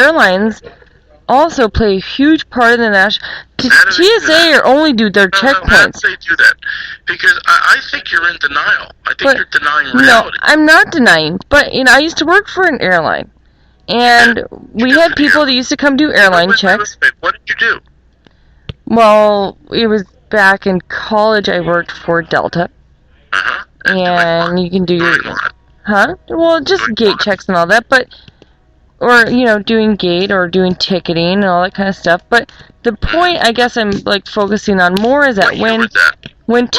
airlines also play a huge part in the national. TSA or only do their checkpoints. How do they do that? Because I think you're in denial. I think you're denying reality. No, I'm not denying. But I used to work for an airline, and we had people that used to come do airline checks. What did you do? Well, it was back in college. I worked for Delta, and you can do your well, just gate checks and all that, but. Or, doing gate or doing ticketing and all that kind of stuff. But the point I guess I'm, focusing on more is that What year was that? What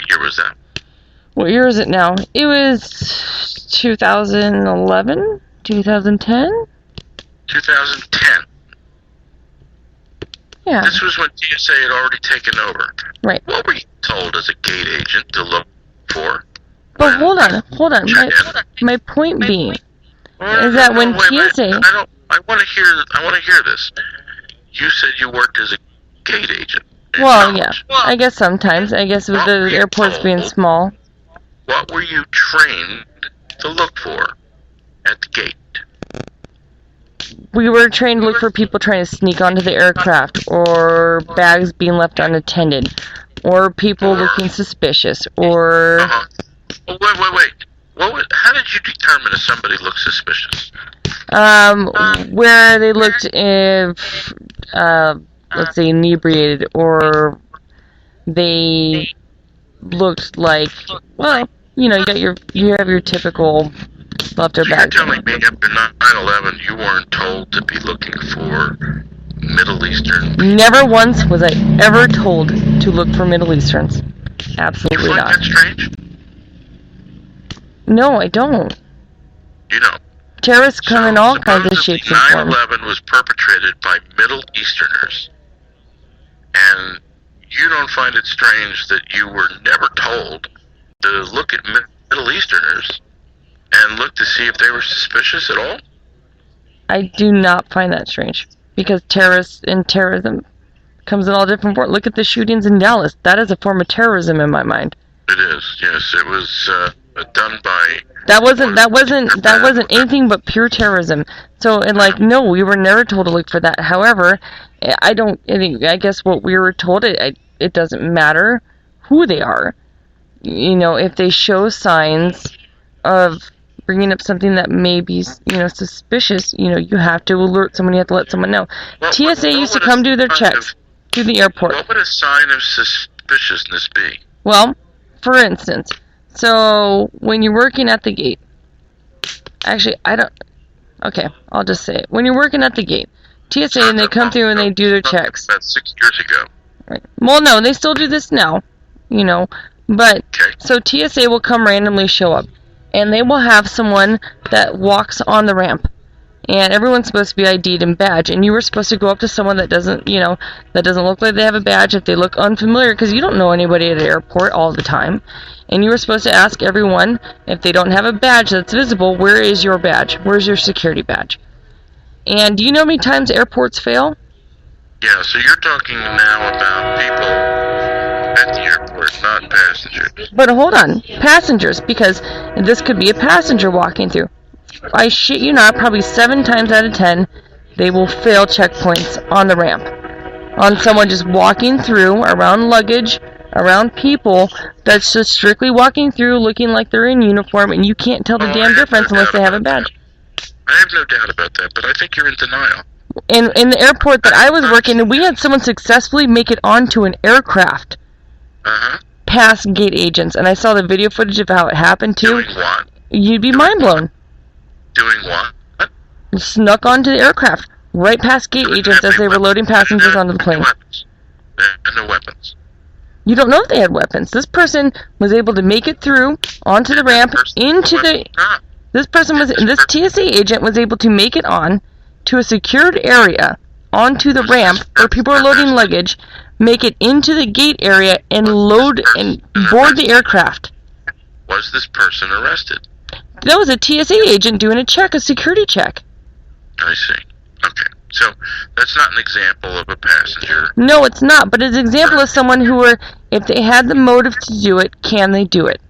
year was that? What year is it now? It was 2011? 2010? 2010. Yeah. This was when TSA had already taken over. Right. What were you told as a gate agent to look for? But hold on. My point being is that when TSA... I want to hear this. You said you worked as a gate agent. Well, yeah. I guess sometimes. I guess with the airports being small. What were you trained to look for at the gate? We were trained to look for people trying to sneak onto the aircraft, or bags being left unattended, or people looking suspicious, or... Wait. How did you determine if somebody looked suspicious? Where they looked if, let's say, inebriated, or they looked like, well, you have your typical left or back. You're telling me after 9/11 you weren't told to be looking for Middle Eastern people? Never once was I ever told to look for Middle Easterns. Absolutely not. You find that strange? No, I don't. Terrorists come in all kinds of shapes and forms. 9/11 was perpetrated by Middle Easterners, and you don't find it strange that you were never told to look at Middle Easterners and look to see if they were suspicious at all? I do not find that strange, because terrorists and terrorism comes in all different forms. Look at the shootings in Dallas. That is a form of terrorism in my mind. It is, yes. It was done by... That wasn't anything but pure terrorism. So, no, we were never told to look for that. However, I guess what we were told, it doesn't matter who they are. If they show signs of bringing up something that may be, suspicious, you have to alert someone, you have to let someone know. TSA used to come do their checks through the airport. What would a sign of suspiciousness be? Well, for instance, so when you're working at the gate, I'll just say it. When you're working at the gate, TSA, and they come through and they do their checks. About 6 years ago. Right. Well, no, they still do this now, but, so TSA will come randomly show up, and they will have someone that walks on the ramp, and everyone's supposed to be ID'd and badged, and you were supposed to go up to someone that doesn't look like they have a badge, if they look unfamiliar, because you don't know anybody at an airport all the time, and you were supposed to ask everyone, if they don't have a badge that's visible, where is your badge? Where's your security badge? And do you know how many times airports fail? Yeah, so you're talking now about people at the airport, not passengers. But hold on, passengers, because this could be a passenger walking through. I shit you not, probably 7 times out of 10, they will fail checkpoints on the ramp. On someone just walking through, around luggage, around people, that's just strictly walking through, looking like they're in uniform, and you can't tell the damn difference unless they have a badge. I have no doubt about that, but I think you're in denial. In the airport that I was working in, we had someone successfully make it onto an aircraft past gate agents, and I saw the video footage of how it happened too. Doing what? You'd be mind blown. Doing what? Snuck onto the aircraft, right past gate agents as they were loading passengers onto the plane. They had no weapons. You don't know if they had weapons. This person was able to make it through onto the ramp into the. This TSA agent was able to make it on to a secured area onto the ramp where people are loading luggage, make it into the gate area and load and board the aircraft. Was this person arrested? That was a TSA agent doing a security check. I see. Okay. So, that's not an example of a passenger. No, it's not, but it's an example of someone who if they had the motive to do it, can they do it?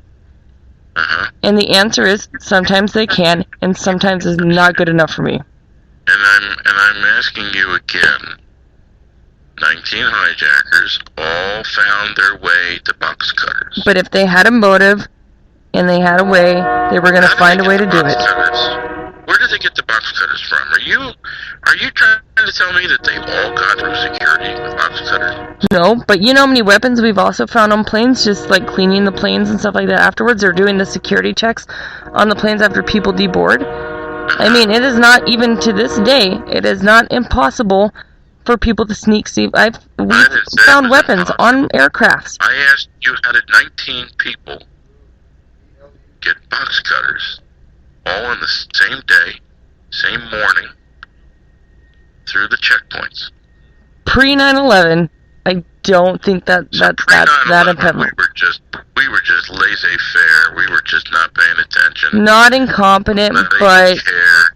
Uh-huh. And the answer is sometimes they can, and sometimes is not good enough for me. And I'm asking you again. 19 hijackers all found their way to box cutters. But if they had a motive and they had a way, they were going to find a way to do it. Where did they get the box cutters from? Are you trying to tell me that they all got through security with box cutters? No, but you know how many weapons we've also found on planes, just like cleaning the planes and stuff like that afterwards, or doing the security checks on the planes after people deboard? I mean, it is not, even to this day, it is not impossible for people to sneak. We've found weapons on aircrafts. I asked you, how did 19 people get box cutters all on the same day, same morning, through the checkpoints? Pre 9/11, I don't think that's that impediment. We were just laissez-faire. We were just not paying attention. Not incompetent, but care.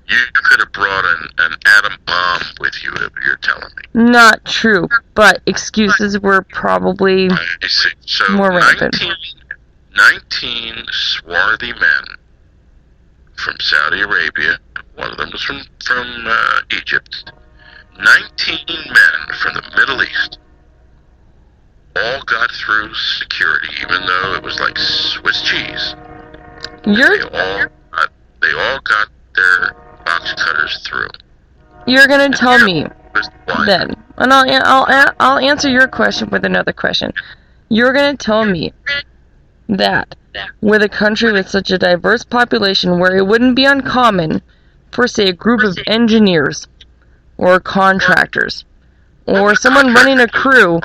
You could have brought an atom bomb with you, you're telling me. Not true, but excuses were probably more rampant. 19 swarthy men from Saudi Arabia. One of them was from Egypt. 19 men from the Middle East all got through security, even though it was like Swiss cheese. They all got their box cutters through. You're gonna tell me then, and I'll answer your question with another question. You're gonna tell me that with a country with such a diverse population, where it wouldn't be uncommon for, say, a group of engineers or contractors or someone running a crew,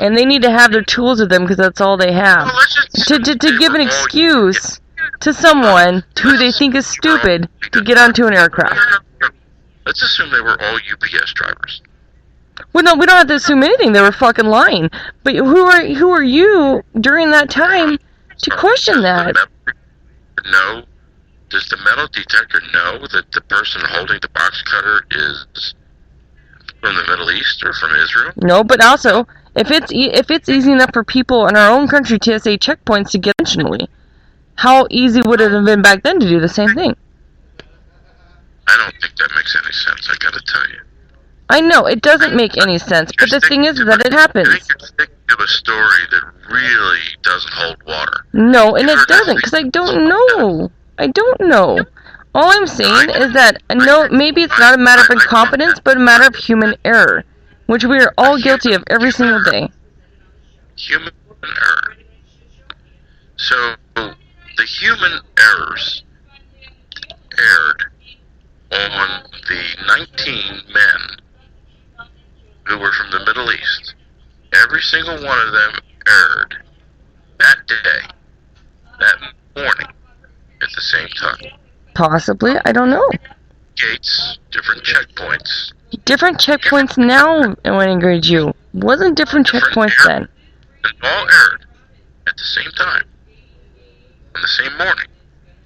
and they need to have their tools with them because that's all they have, to give an excuse to someone who they think is stupid to get onto an aircraft. Let's assume they were all UPS drivers. Well, no, we don't have to assume anything. They were fucking lying. But who are you during that time to question that? No. Does the metal detector know that the person holding the box cutter is from the Middle East or from Israel? No, but also, if it's easy enough for people in our own country TSA checkpoints to get intentionally, how easy would it have been back then to do the same thing? I don't think that makes any sense, I gotta tell you. I know, it doesn't make any sense, but the thing is that it happens. I think you're thinking of a story that really doesn't hold water. No, and it doesn't, because I don't know. I don't know. All I'm saying is that, no, maybe it's not a matter of incompetence, but a matter of human error, which we are all guilty of every single day. Human error. So, the human errors erred on the 19 men who were from the Middle East. Every single one of them erred that day, that morning, at the same time. Possibly, I don't know. Gates, different checkpoints. Different checkpoints now, when I grade you. Wasn't different checkpoints then. And all erred at the same time, on the same morning.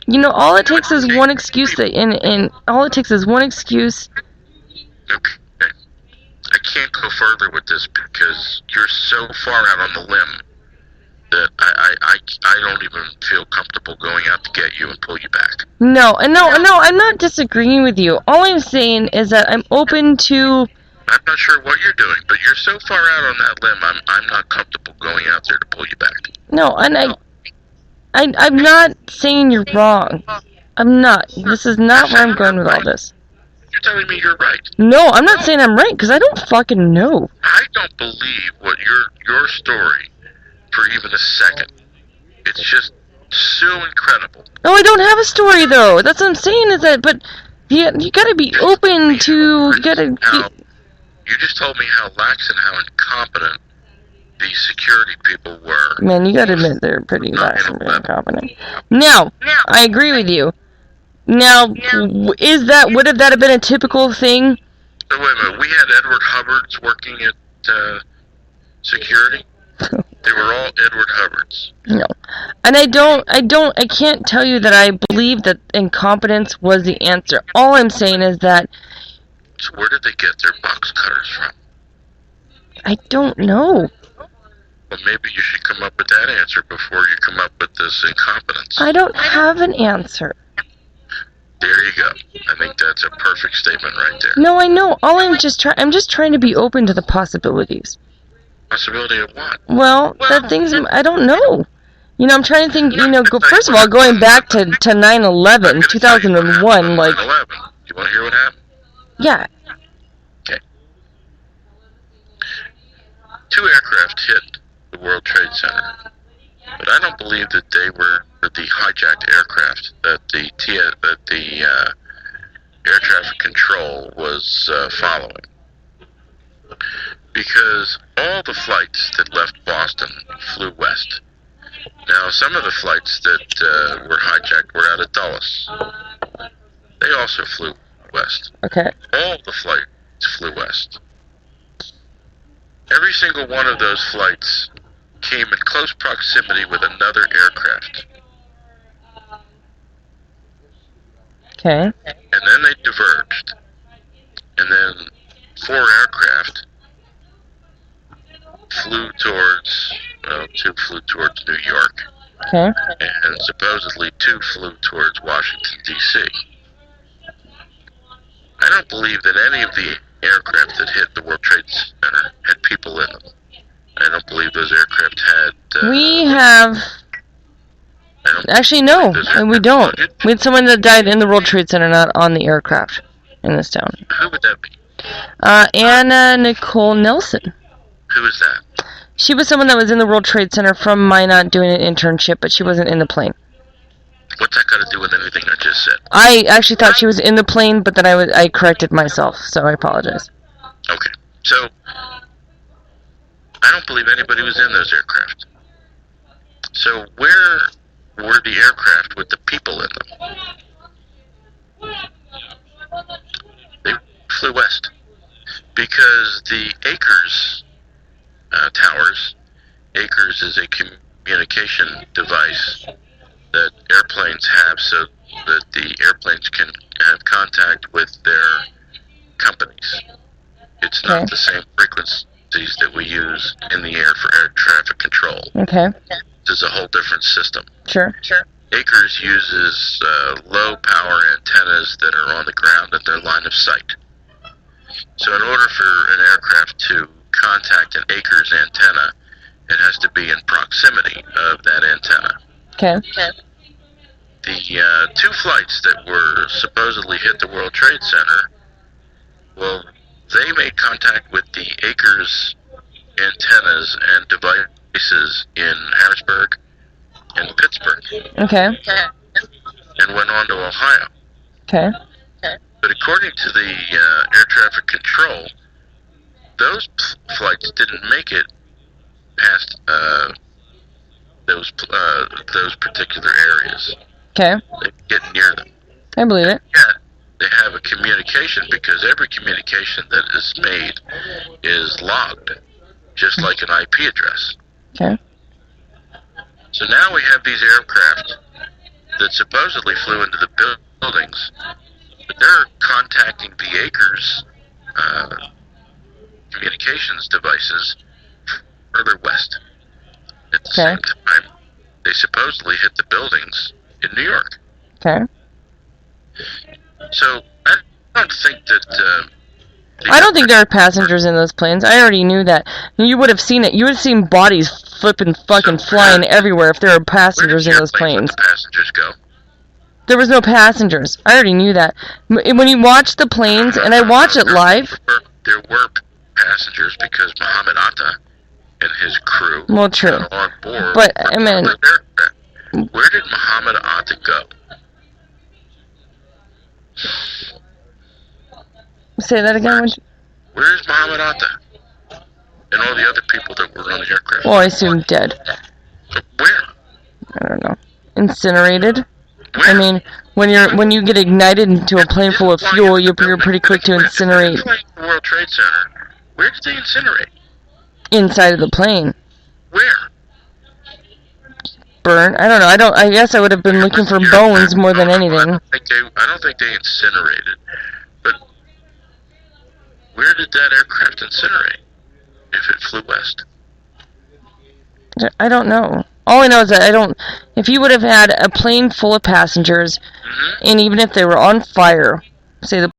You know, all it takes is one excuse, and all it takes is one excuse. Okay. I can't go further with this because you're so far out on the limb that I don't even feel comfortable going out to get you and pull you back. No, I'm not disagreeing with you. All I'm saying is that I'm open to... I'm not sure what you're doing, but you're so far out on that limb, I'm not comfortable going out there to pull you back. No, and I'm not saying you're wrong. I'm not. This is not where I'm going with all this. You're telling me you're right. No, I'm not saying I'm right, because I don't fucking know. I don't believe what your story for even a second. It's just so incredible. No, I don't have a story, though. That's what I'm saying, is that, but you gotta be open to, You just told me how lax and how incompetent these security people were. Man, you gotta admit they're pretty lax and very incompetent. Now, I agree with you. Now, would that have been a typical thing? So wait a minute, we had Edward Hubbards working at security? They were all Edward Hubbards. No. And I can't tell you that I believe that incompetence was the answer. All I'm saying is that... So where did they get their box cutters from? I don't know. Well, maybe you should come up with that answer before you come up with this incompetence. I don't have an answer. There you go. I think that's a perfect statement right there. No, I know. I'm just trying to be open to the possibilities. Possibility of what? Well, that thing's, I don't know. You know, I'm trying to think, you know, first of all, going back to 9/11, 2001, like... 9/11. You want to hear what happened? Yeah. Okay. 2 aircraft hit the World Trade Center, but I don't believe that they were the hijacked aircraft that the air traffic control was following, because all the flights that left Boston flew west. Now, some of the flights that were hijacked were out of Dulles. They also flew west. Okay. All the flights flew west. Every single one of those flights came in close proximity with another aircraft. Okay. And then they diverged. And then 4 aircraft flew towards, well, 2 flew towards New York. Okay. And supposedly 2 flew towards Washington, D.C. I don't believe that any of the aircraft that hit the World Trade Center had people in them. I don't believe those aircraft had... We have... Actually, no, we don't. We had someone that died in the World Trade Center, not on the aircraft in this town. Who would that be? Anna Nicole Nelson. Who is that? She was someone that was in the World Trade Center from Minot doing an internship, but she wasn't in the plane. What's that got to do with anything I just said? I actually thought she was in the plane, but then I corrected myself, so I apologize. Okay, so I don't believe anybody was in those aircraft. So where were the aircraft with the people in them? They flew west, because the Acres towers, Acres is a communication device that airplanes have so that the airplanes can have contact with their companies. It's not the same frequencies that we use in the air for air traffic control. Okay. This is a whole different system. Sure. Acres uses low power antennas that are on the ground at their line of sight. So in order for an aircraft to contact an Acres antenna, it has to be in proximity of that antenna. Okay. The 2 flights that were supposedly hit the World Trade Center, well, they made contact with the Acres antennas and devices in Harrisburg and Pittsburgh. Okay. And went on to Ohio. Okay. But according to the air traffic control, those flights didn't make it past those particular areas. Okay. They get near them. I believe it. Yeah, they have a communication, because every communication that is made is logged, just like an IP address. Okay. So now we have these aircraft that supposedly flew into the buildings, but they're contacting the Acres communications devices further west. At the same time, they supposedly hit the buildings in New York. Okay. So I don't think that... I don't think there are passengers in those planes. I already knew that. You would have seen it. You would have seen bodies flipping, fucking flying everywhere if there were passengers in those planes. Where did the passengers go? There was no passengers. I already knew that. When you watch the planes, and I watch it live... There were passengers, because Muhammad Atta and his crew true. got on board. But, I mean... Where did Muhammad Atta go? Say that again? Where's Muhammad Atta? And all the other people that were on the aircraft? Well, I assume dead. Where? I don't know. Incinerated? Where? I mean, when you get ignited into a plane full of fuel, you're pretty quick to incinerate. The World Trade Center. Where did they incinerate? Inside of the plane. Where? Burn? I don't know. I guess I would have been looking for bones more than anything. I don't think they incinerated. But where did that aircraft incinerate if it flew west? I don't know. All I know is that I don't. If you would have had a plane full of passengers, and even if they were on fire, say the